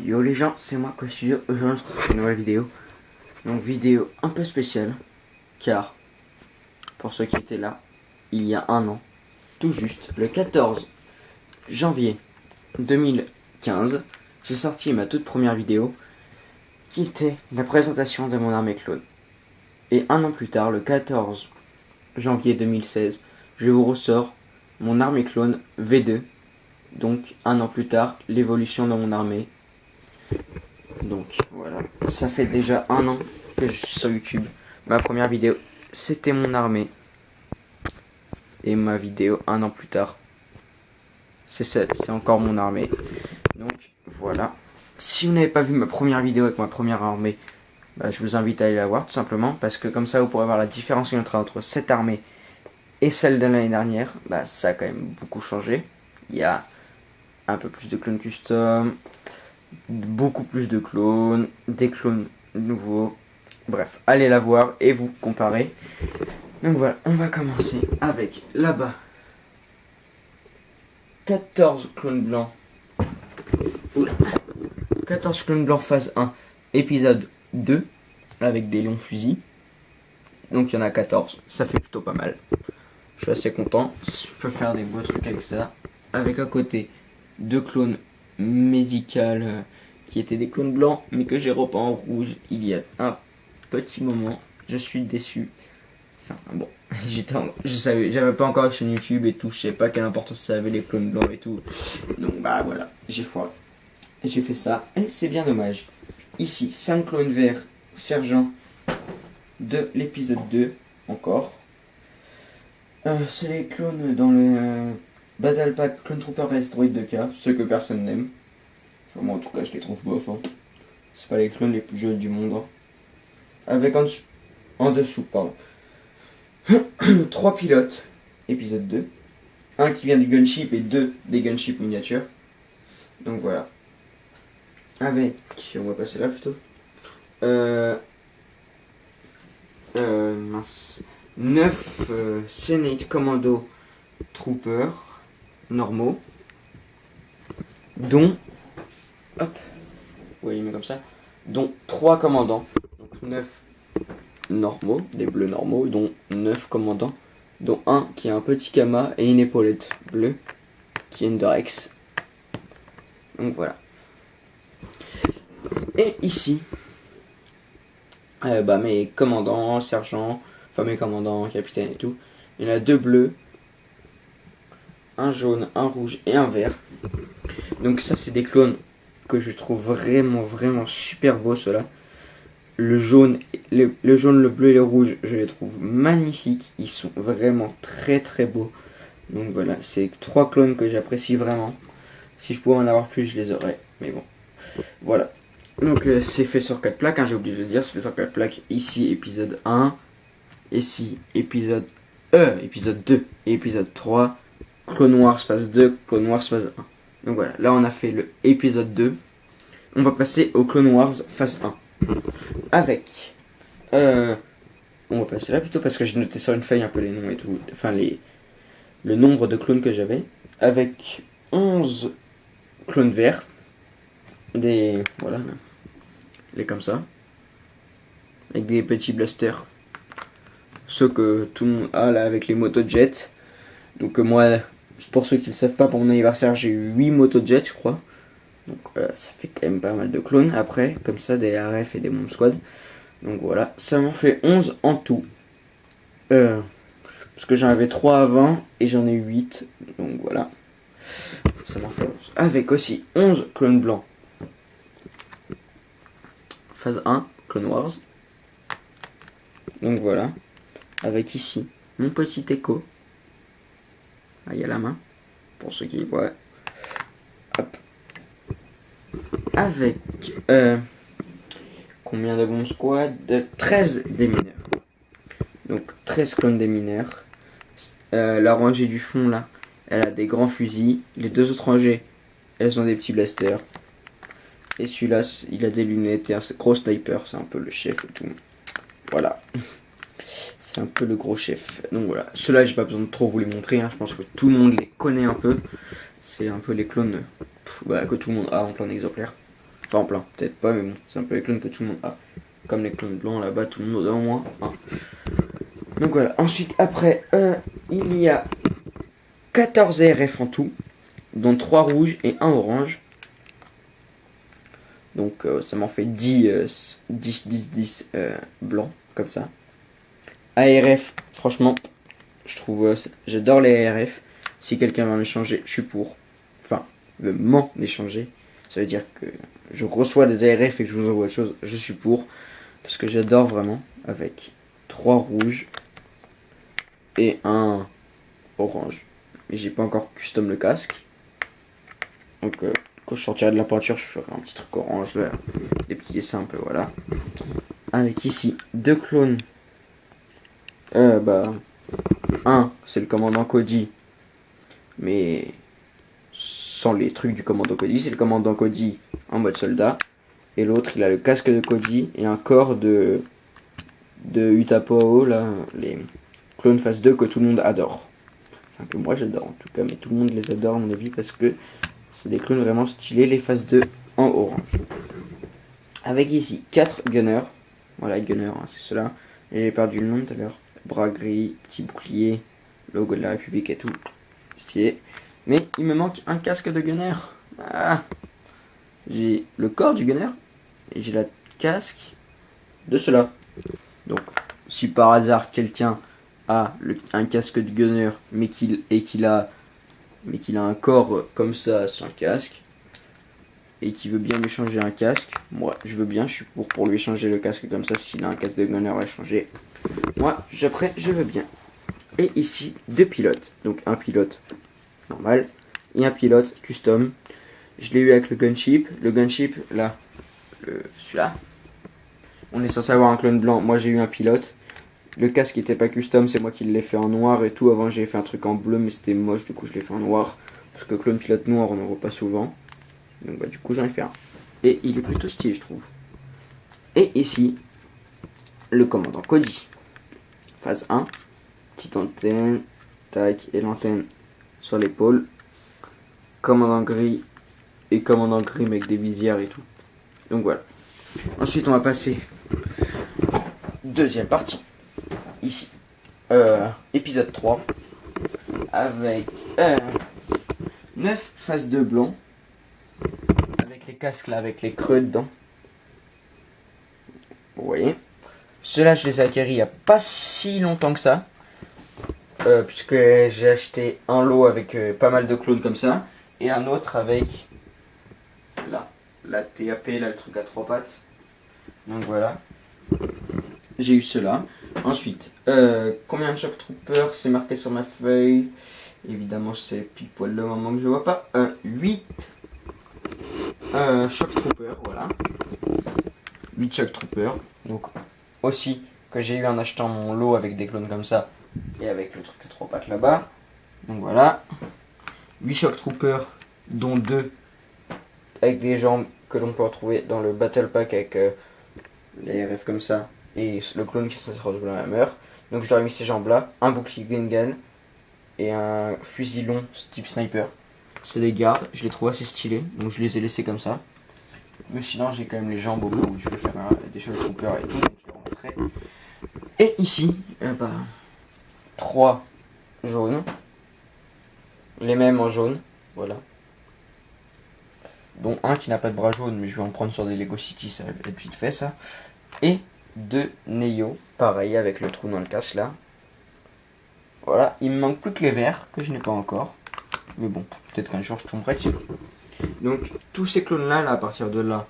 Yo les gens, c'est moi Studio. Aujourd'hui on se retrouve pour une nouvelle vidéo. Donc vidéo un peu spéciale, car pour ceux qui étaient là, il y a un an, tout juste, le 14 janvier 2015, j'ai sorti ma toute première vidéo, qui était la présentation de mon armée clone. Et un an plus tard, le 14 janvier 2016, je vous ressors mon armée clone V2. Donc un an plus tard, l'évolution de mon armée. Donc voilà, ça fait déjà un an que je suis sur YouTube. Ma première vidéo, c'était mon armée. Et ma vidéo, un an plus tard, c'est encore mon armée. Donc voilà. Si vous n'avez pas vu ma première vidéo avec ma première armée, je vous invite à aller la voir tout simplement. Parce que comme ça, vous pourrez voir la différence entre cette armée et celle de l'année dernière. Ça a quand même beaucoup changé. Il y a un peu plus de clones custom, beaucoup plus de clones, des clones nouveaux. Bref, allez la voir et vous comparer. Donc voilà, on va commencer avec là-bas 14 clones blancs. Oula. 14 clones blancs phase 1, épisode 2, avec des longs fusils. Donc il y en a 14, ça fait plutôt pas mal. Je suis assez content, je peux faire des beaux trucs avec ça. Avec à côté 2 clones médicales qui étaient des clones blancs, mais que j'ai repeint en rouge il y a un petit moment. Je suis déçu. Enfin bon, j'avais pas encore la chaîne YouTube et tout, je savais pas quelle importance ça avait les clones blancs et tout. Donc voilà, j'ai foiré. Et j'ai fait ça, et c'est bien dommage. Ici, 5 clones verts, sergent de l'épisode 2, encore. C'est les clones dans le Battle Pack Clone Trooper vs Droid 2K, ceux que personne n'aime. Enfin, moi en tout cas, je les trouve bof. C'est pas les clones les plus jolis du monde. Avec en dessous, 3 pilotes, épisode 2. Un qui vient du gunship et 2 des gunships miniatures. Donc voilà. Avec, on va passer là plutôt. 9 Senate Commando Troopers normaux. Dont, hop, ouais, il met comme ça. Dont 3 commandants. Donc 9 normaux, des bleus normaux, dont 9 commandants, dont un qui a un petit Kama et une épaulette bleue, qui est une Dorex. Donc voilà. Et ici, mes commandants, sergents, enfin mes commandants, capitaines et tout, il y en a 2 bleus, un jaune, un rouge et un vert. Donc ça c'est des clones que je trouve vraiment super beaux ceux-là. Le jaune, le bleu et le rouge, je les trouve magnifiques. Ils sont vraiment très beaux. Donc voilà, c'est 3 clones que j'apprécie vraiment. Si je pouvais en avoir plus, je les aurais. Mais bon, voilà. Donc c'est fait sur 4 plaques, j'ai oublié de le dire. C'est fait sur 4 plaques. Ici, épisode 1. Ici, épisode 2 et épisode 3. Clone Wars phase 2, Clone Wars phase 1. Donc voilà, là on a fait le épisode 2. On va passer au Clone Wars phase 1. Avec on va passer là plutôt parce que j'ai noté sur une feuille un peu les noms et tout, enfin le nombre de clones que j'avais, avec 11 clones verts, des voilà, les comme ça, avec des petits blasters, ceux que tout le monde a là avec les motojets. Donc moi, pour ceux qui ne le savent pas, pour mon anniversaire j'ai eu 8 motojets je crois. Donc ça fait quand même pas mal de clones après, comme ça, des RF et des Mom Squad. Donc voilà, ça m'en fait 11 en tout. Parce que j'en avais 3 avant et j'en ai 8. Donc voilà, ça m'en fait 11. Avec aussi 11 clones blancs. Phase 1, Clone Wars. Donc voilà, avec ici mon petit Echo. Ah, il y a la main, pour ceux qui voient. Hop. Avec combien de bons squads? 13 démineurs. Donc 13 clones démineurs. La rangée du fond là, elle a des grands fusils. Les 2 autres rangées, elles ont des petits blasters. Et celui-là, il a des lunettes et un gros sniper. C'est un peu le chef et tout. Voilà. C'est un peu le gros chef. Donc voilà. Ceux-là, j'ai pas besoin de trop vous les montrer. Je pense que tout le monde les connaît un peu. C'est un peu les clones que tout le monde a en plein exemplaire. Enfin en plein, peut-être pas, mais bon, c'est un peu les clones que tout le monde a. Comme les clones blancs là-bas, tout le monde en a au moins un. Donc voilà, ensuite après, il y a 14 ARF en tout, dont 3 rouges et 1 orange. Donc ça m'en fait 10 blancs, comme ça. ARF, franchement, je trouve, j'adore les ARF. Si quelqu'un va m'échanger, je suis pour. Enfin, m'en échanger. Ça veut dire que je reçois des ARF et que je vous envoie autre chose, je suis pour. Parce que j'adore vraiment, avec 3 rouges et 1 orange. Et j'ai pas encore custom le casque. Donc quand je sortirai de la peinture, je ferai un petit truc orange, là, des petits dessins un peu, voilà. Avec ici 2 clones. Un, c'est le commandant Cody, mais sans les trucs du commandant Cody. C'est le commandant Cody en mode soldat. Et l'autre, il a le casque de Cody et un corps de Utapao, là, les clones phase 2 que tout le monde adore. Enfin, que moi j'adore en tout cas, mais tout le monde les adore à mon avis parce que c'est des clones vraiment stylés, les phases 2 en orange. Avec ici 4 gunners. Voilà, gunners, hein, c'est cela. J'ai perdu le nom tout à l'heure. Bras gris, petit bouclier, logo de la République et tout. Stylé. Mais il me manque un casque de gunner. Ah. J'ai le corps du gunner et j'ai le casque de cela. Donc, si par hasard quelqu'un a un casque de gunner mais qu'il a un corps comme ça sans casque et qui veut bien m'échanger un casque, moi je veux bien, je suis pour lui échanger le casque comme ça. S'il a un casque de gunner à échanger, moi après je veux bien. Et ici 2 pilotes, donc un pilote normal et un pilote custom. Je l'ai eu avec le gunship. Le gunship là, celui-là, on est censé avoir un clone blanc. Moi j'ai eu un pilote. Le casque était pas custom, c'est moi qui l'ai fait en noir et tout. Avant j'ai fait un truc en bleu mais c'était moche, du coup je l'ai fait en noir. Parce que clone pilote noir on en voit pas souvent. Donc bah du coup j'en ai fait un. Et il est plutôt stylé je trouve. Et ici, le commandant Cody. Phase 1. Petite antenne. Tac, et l'antenne sur l'épaule. Commandant gris. Et commandant gris avec des visières et tout. Donc voilà. Ensuite on va passer deuxième partie. Ici. Épisode 3. Avec 9 phases de blanc. Avec les casques là, avec les creux dedans. Vous voyez. Ceux-là, je les ai acquéris il n'y a pas si longtemps que ça. Puisque j'ai acheté un lot avec pas mal de clones comme ça. Et un autre avec la TAP, là, le truc à 3 pattes. Donc voilà. J'ai eu cela. Ensuite, combien de Shock Troopers, c'est marqué sur ma feuille. Évidemment, c'est pile poil le moment que je vois pas. 8 Shock Troopers, voilà. 8 Shock Troopers. Donc, aussi, que j'ai eu en achetant mon lot avec des clones comme ça. Et avec le truc à 3 pattes là-bas. Donc voilà. 8 Shock Troopers, dont 2 avec des jambes que l'on peut retrouver dans le Battle Pack avec les RF comme ça. Et le clone qui se retrouve dans la hammer. Donc je leur ai mis ces jambes là. Un bouclier Gungan. Et un fusil long type sniper. C'est les gardes. Je les trouve assez stylés. Donc je les ai laissés comme ça. Mais sinon j'ai quand même les jambes au cas où je vais faire des Shock Troopers et tout. Donc je les remettrai. Et ici, 3 jaunes. Les mêmes en jaune. Voilà. Dont un qui n'a pas de bras jaune, mais je vais en prendre sur des Lego City, ça va être vite fait ça. Et 2 Neo, pareil avec le trou dans le casque là. Voilà, il me manque plus que les verts, que je n'ai pas encore. Mais bon, peut-être qu'un jour je tomberai dessus. Donc tous ces clones là, à partir de là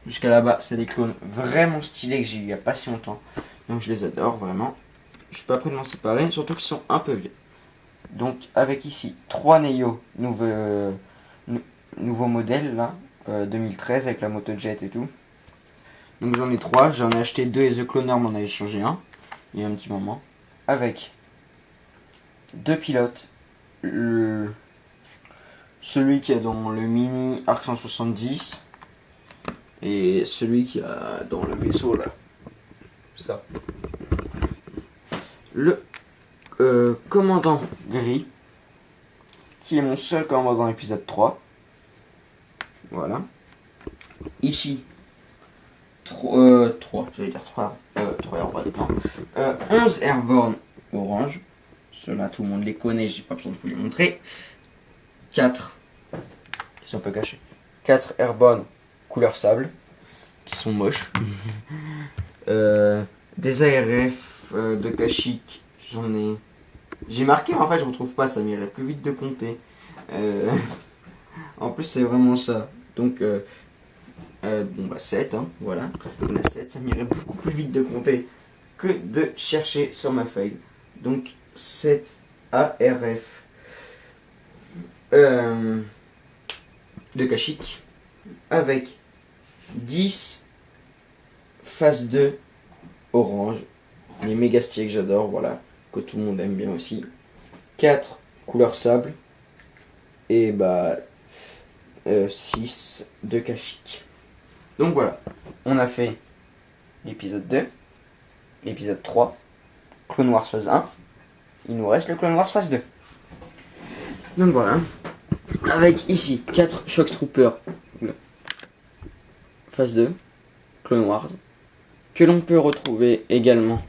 jusqu'à là-bas, c'est des clones vraiment stylés que j'ai eu il n'y a pas si longtemps. Donc je les adore vraiment. Je suis pas prêt de m'en séparer, surtout qu'ils sont un peu vieux. Donc avec ici 3 Neo nouveau modèle là, 2013 avec la moto jet et tout. Donc j'en ai 3, j'en ai acheté 2 et The Cloner m'en a échangé un il y a un petit moment. Avec 2 pilotes, celui qui est dans le mini Arc 170 et celui qui a dans le vaisseau là. Ça. Le commandant gris, qui est mon seul commandant épisode 3. Voilà. ici 3, j'allais dire 3 Airborne, non. 11 Airborne orange. Ceux-là, tout le monde les connaît, j'ai pas besoin de vous les montrer. 4, qui sont un peu cachés. 4 Airborne couleur sable, qui sont moches. Des ARF de Kashyyyk, j'en ai. J'ai marqué, en fait, je retrouve pas, ça m'irait plus vite de compter. En plus, c'est vraiment ça. Donc, bon, bah 7, hein, voilà. On a 7, ça m'irait beaucoup plus vite de compter que de chercher sur ma feuille. Donc, 7 ARF de Kashyyyk avec 10 phase 2 orange, les méga stylés que j'adore, voilà, que tout le monde aime bien aussi. 4 couleur sable et bah 6 de Kashyyyk. Donc voilà, on a fait l'épisode 2, l'épisode 3, Clone Wars phase 1. Il nous reste le Clone Wars phase 2. Donc voilà, avec ici 4 Shock Troopers phase 2, Clone Wars, que l'on peut retrouver également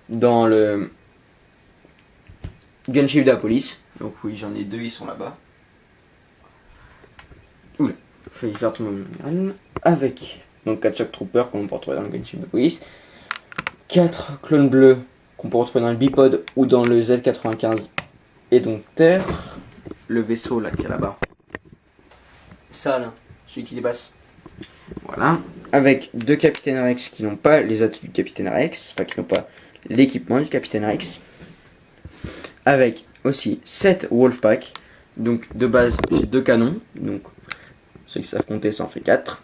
dans le Gunship de la police. Donc oui, j'en ai 2, ils sont là-bas. Oula, je vais faire tout mon numéral. Avec donc 4 Shock Troopers qu'on peut retrouver dans le Gunship de la police. 4 clones bleus qu'on peut retrouver dans le Bipod ou dans le Z95 et donc Terre. Le vaisseau là qui est là-bas. Ça là, celui qui dépasse. Voilà. Avec 2 Capitaine Rex qui n'ont pas les atouts du Capitaine Rex, enfin qui n'ont pas l'équipement du Capitaine Rex. Avec aussi 7 Wolfpack. Donc de base j'ai 2 canons. Donc ceux qui savent compter ça en fait 4.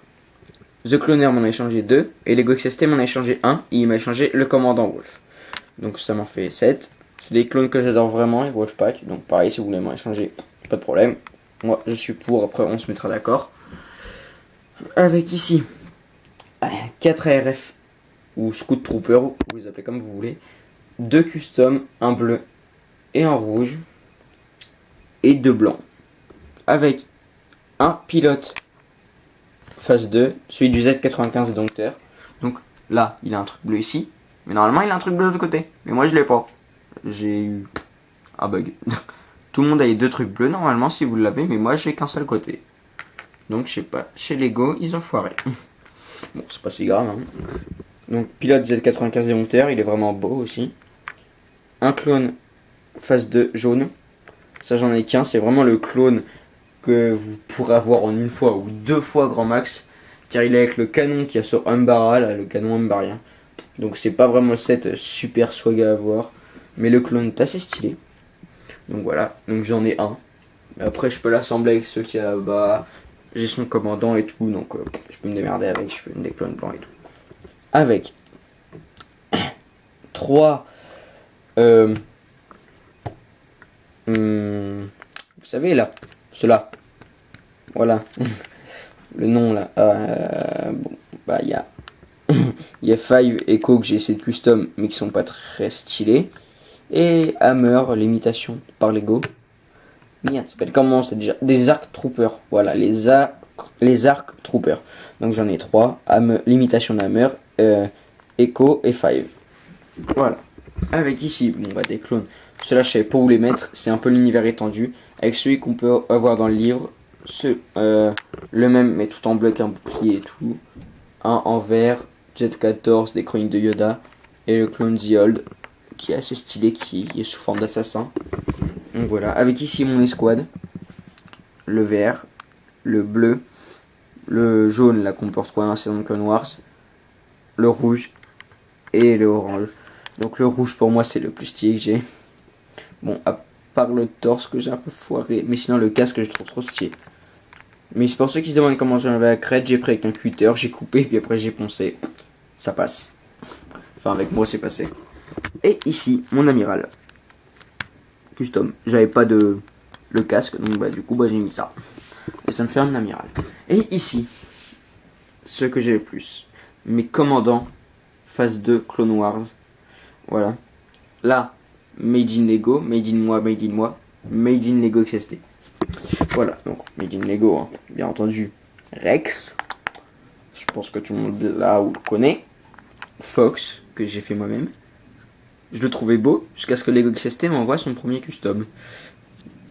The Cloner m'en a échangé 2. Et Lego XST m'en a échangé 1. Et il m'a échangé le commandant Wolf. Donc ça m'en fait 7. C'est des clones que j'adore vraiment, les Wolfpack. Donc pareil, si vous voulez m'en échanger, pas de problème. Moi je suis pour, après on se mettra d'accord. Avec ici 4 ARF ou Scout Trooper, vous les appelez comme vous voulez. 2 custom, un bleu et un rouge. Et 2 blancs. Avec un pilote phase 2, celui du Z95 Dompteur. Donc là, il a un truc bleu ici. Mais normalement, il a un truc bleu de l'autre côté. Mais moi, je l'ai pas. J'ai eu un bug. Tout le monde a les 2 trucs bleus normalement si vous l'avez. Mais moi, j'ai qu'un seul côté. Donc, je sais pas. Chez Lego, ils ont foiré. Bon, c'est pas si grave. Hein. Donc, pilote Z95 Dompteur. Il est vraiment beau aussi. Un clone phase 2 jaune. Ça, j'en ai qu'un. C'est vraiment le clone que vous pourrez avoir en une fois ou 2 fois grand max, car il est avec le canon qui a sur Umbara, là, le canon Umbarien. Donc c'est pas vraiment le set super swag à avoir, mais le clone est assez stylé. Donc voilà, donc j'en ai un. Après je peux l'assembler avec ceux qui y a là-bas. J'ai son commandant et tout, donc je peux me démerder avec, je peux me des clones blancs et tout. Avec 3 vous savez là, ceux-là. Voilà. Le nom là. Bon, bah il y a il y a 5 Echo que j'ai essayé de custom mais qui sont pas très stylés. Et Hammer, l'imitation par Lego. Merde, ça s'appelle comment c'est déjà? Des Arc Troopers. Voilà, les Arc Troopers. Donc j'en ai 3. L'imitation d'Hammer, Echo et 5. Voilà. Avec ici, bon bah des clones. Ceux-là, je savais pas où les mettre. C'est un peu l'univers étendu. Avec celui qu'on peut avoir dans le livre. Le même, mais tout en bloc, un bouclier et tout. Un en vert. Jet 14, des chroniques de Yoda. Et le clone The Old, qui est assez stylé, qui est sous forme d'assassin. Donc voilà. Avec ici mon escouade. Le vert. Le bleu. Le jaune, là qu'on peut retrouver dans la saison de Clone Wars. Le rouge. Et le orange. Donc le rouge pour moi c'est le plus stylé que j'ai. Bon, à part le torse que j'ai un peu foiré, mais sinon le casque je trouve trop stylé. Mais c'est pour ceux qui se demandent comment j'enlève la crête, j'ai pris avec un cutter, j'ai coupé, puis après j'ai poncé. Ça passe. Enfin avec moi c'est passé. Et ici, mon amiral. Custom. J'avais pas de le casque, donc bah du coup bah j'ai mis ça. Et ça me fait un amiral. Et ici, ce que j'ai le plus. Mes commandants, phase 2, Clone Wars. Voilà. Là, Made in Lego, Made in moi, Made in moi, Made in Lego XST. Voilà, donc Made in Lego, hein. Bien entendu. Rex. je pense que tout le monde là ou le connaît. Fox, que j'ai fait moi-même. Je le trouvais beau, jusqu'à ce que Lego XST m'envoie son premier custom.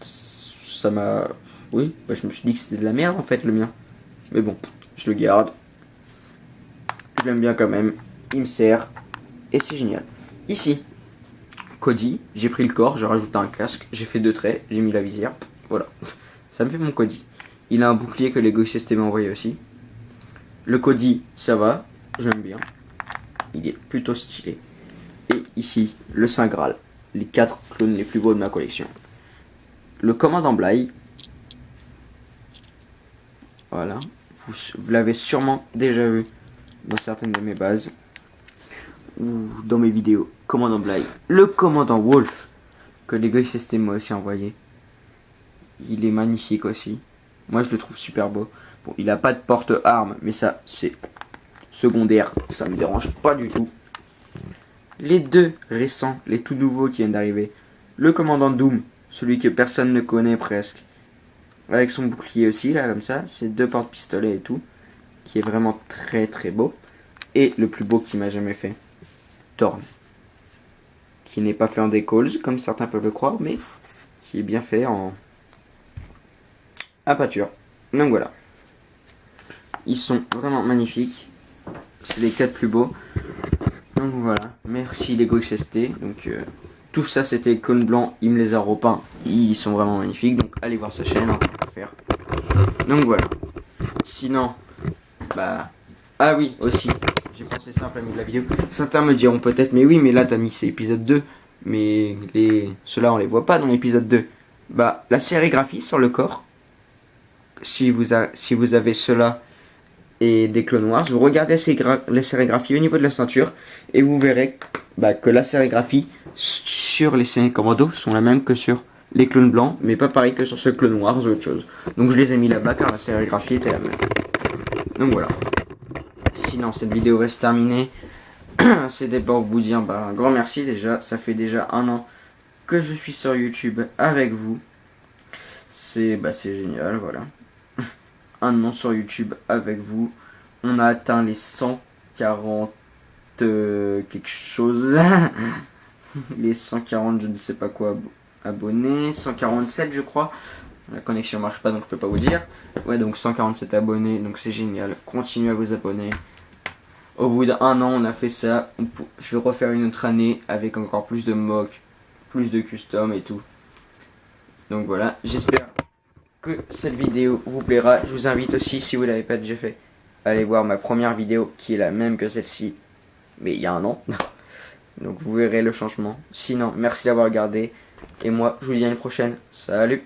Ça m'a... Oui, bah, je me suis dit que c'était de la merde en fait le mien. Mais bon, je le garde. Je l'aime bien quand même. Il me sert. Et c'est génial. Ici, Cody, j'ai pris le corps, j'ai rajouté un casque, j'ai fait 2 traits, j'ai mis la visière. Voilà. Ça me fait mon Cody. Il a un bouclier que Lego XST m'a envoyé aussi. Le Cody, ça va. J'aime bien. Il est plutôt stylé. Et ici, le Saint Graal. Les 4 clones les plus beaux de ma collection. Le commandant Bly. Voilà. Vous l'avez sûrement déjà vu dans certaines de mes bases. Ou dans mes vidéos. Commandant Bly. Le commandant Wolf. Que Lego XST m'a aussi envoyé. Il est magnifique aussi. Moi je le trouve super beau. Bon, il a pas de porte-armes. Mais ça, c'est secondaire. Ça me dérange pas du tout. Les 2 récents, les tout nouveaux qui viennent d'arriver. Le commandant Doom, celui que personne ne connaît presque. Avec son bouclier aussi, là, comme ça. C'est 2 porte-pistolets et tout. Qui est vraiment très très beau. Et le plus beau qu'il m'a jamais fait. Thorn. Qui n'est pas fait en decals, comme certains peuvent le croire, mais qui est bien fait en pâture. Donc voilà. Ils sont vraiment magnifiques. C'est les 4 plus beaux. Donc voilà, merci Lego XST. Donc tout ça c'était clone blanc, il me les a repeints. Ils sont vraiment magnifiques, donc allez voir sa chaîne, hein, à faire. Donc voilà. Sinon, bah... Ah oui, aussi, j'ai pensé ça en plein milieu de la vidéo. Certains me diront peut-être, mais oui, mais là t'as mis c'est épisode 2. Mais ceux-là on les voit pas dans l'épisode 2. Bah, la sérigraphie sur le corps, si vous avez cela et des Clone Wars, vous regardez les sérigraphies au niveau de la ceinture et vous verrez que la sérigraphie sur les séries Commando sont la même que sur les clones blancs, mais pas pareil que sur ce Clone Wars ou autre chose. Donc je les ai mis là-bas car la sérigraphie était la même. Donc voilà. Sinon cette vidéo va se terminer. C'était pour vous dire un grand merci déjà. Ça fait déjà 1 an que je suis sur YouTube avec vous. C'est génial, voilà. 1 an sur YouTube avec vous. On a atteint les 140 quelque chose. Les 140 je ne sais pas quoi abonnés. 147 je crois. La connexion marche pas donc je peux pas vous dire. Ouais, donc 147 abonnés, donc c'est génial. Continuez à vous abonner. Au bout d'1 an on a fait ça. Je vais refaire une autre année avec encore plus de mocks, plus de custom et tout. Donc voilà, j'espère que cette vidéo vous plaira. Je vous invite aussi, si vous ne l'avez pas déjà fait, à aller voir ma première vidéo qui est la même que celle-ci, mais il y a 1 an. Donc vous verrez le changement. Sinon, merci d'avoir regardé. Et moi, je vous dis à une prochaine. Salut!